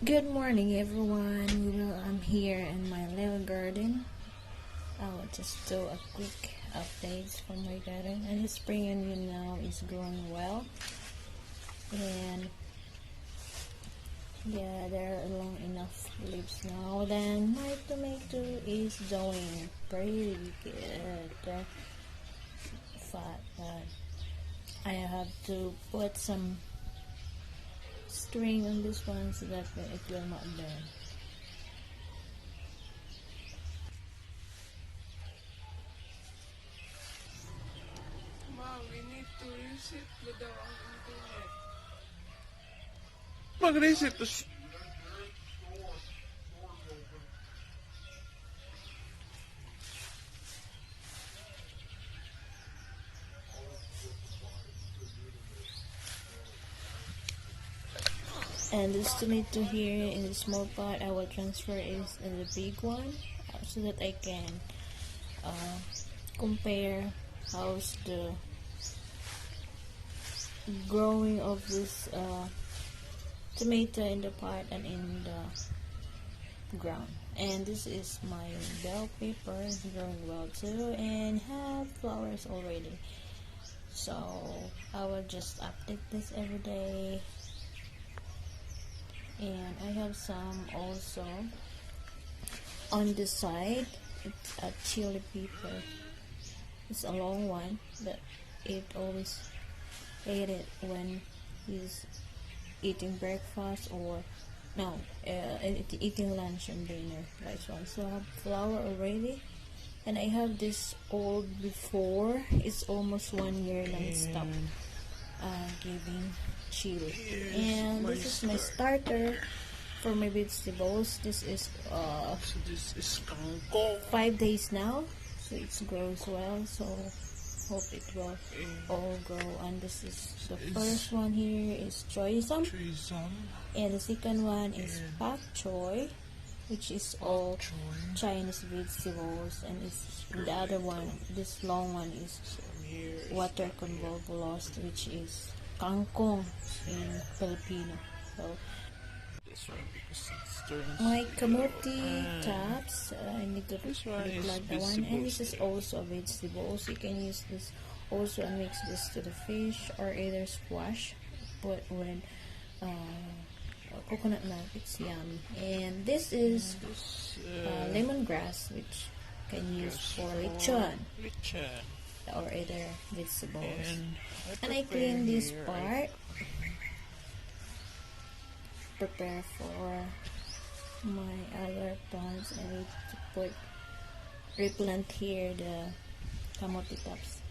Good morning, everyone. I'm here in my little garden. I will just do a quick updates for my garden. And the spring onion now is growing well. And yeah, there are long enough leaves now. Then my tomato is doing pretty good. But I have to put some string on this one so that it will not burn. Mom, we need to reset mo daw ang internet. Mag-reset to. And this tomato here in the small pot, I will transfer is in the big one so that I can compare how's the growing of this tomato in the pot and in the ground. And this is my bell pepper, growing well too and have flowers already. So I will just update this every day. And I have some also on the side. It's a chili pepper. It's a long one that it always ate it when he's eating breakfast or no, eating lunch and dinner. Like one. So I have flour already, and I have this old before. It's almost 1 year non-stop giving chili. And this is my starter for my vegetables. This is So this is kangkong. 5 days now, so it grows well. So hope it will all grow. And this is the first one here is choysum, and the second one is pak choy, which is all Chinese vegetables, and it's the other one. This long one is water convolvulus, which is kangkong in Filipino. So This one because it's turns. my kamote tops, I need to replant the one, and this is vegetables also a vegetable. So you can use this also and mix this to the fish or either squash, but with coconut milk. It's yummy. And this is lemongrass, which can use for lechon or either vegetables. And I clean this part, prepare for my other plants. I need to replant here the kamote tops.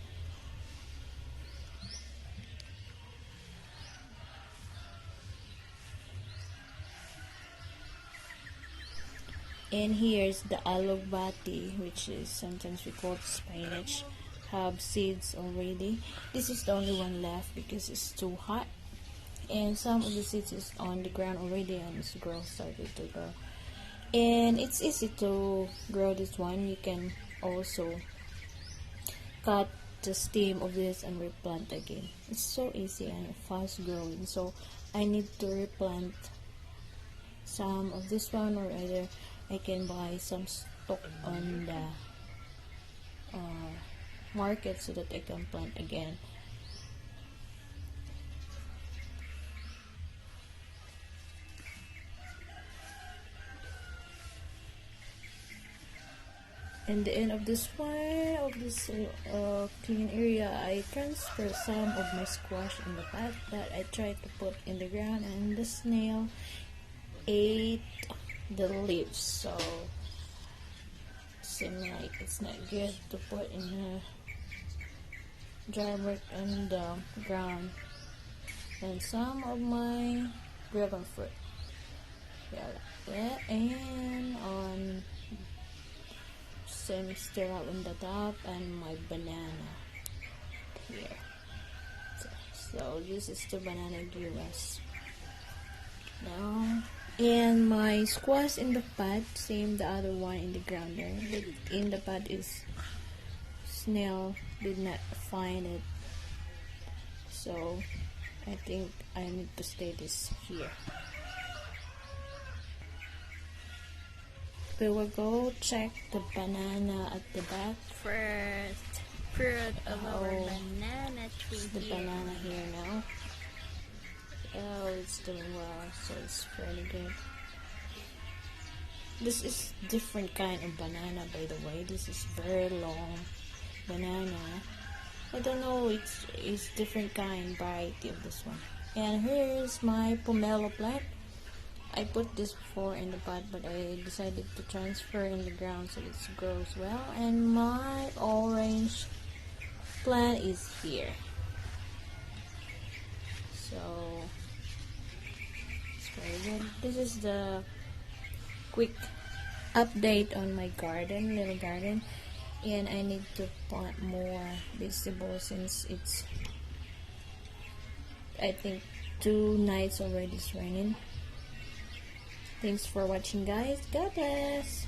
And here's the alugbati, which is sometimes we call spinach. Have seeds already. This is the only one left because it's too hot. And some of the seeds is on the ground already and it's started to grow. And it's easy to grow this one. You can also cut the stem of this and replant again. It's so easy and fast growing. So I need to replant some of this one, or either I can buy some stock on the market so that I can plant again. And the end of this one, of this clean area, I transfer some of my squash in the pot that I tried to put in the ground, and the snail ate the leaves. So seems like it's not good to put in a dry root on the ground. And some of my dragon fruit, yeah, like that. And on some still out on the top, and my banana here. So this is the banana giras now. And my squash in the pot, same the other one in the ground there. But in the pot is snail did not find it, so I think I need to stay this here. we will go check the banana at the back. First fruit of our Oh, banana tree it's the here. banana here now. Oh, it's doing well, so it's pretty good. This is different kind of banana, by the way. This is very long banana. I don't know, it's different kind variety of this one. And here's my pomelo plant. I put this before in the pot, but I decided to transfer in the ground so it grows well. And my orange plant is here. So it's very good. This is the quick update on my garden, little garden. And I need to plant more vegetables since it's, I think, 2 nights already it's raining. Thanks for watching, guys. God bless.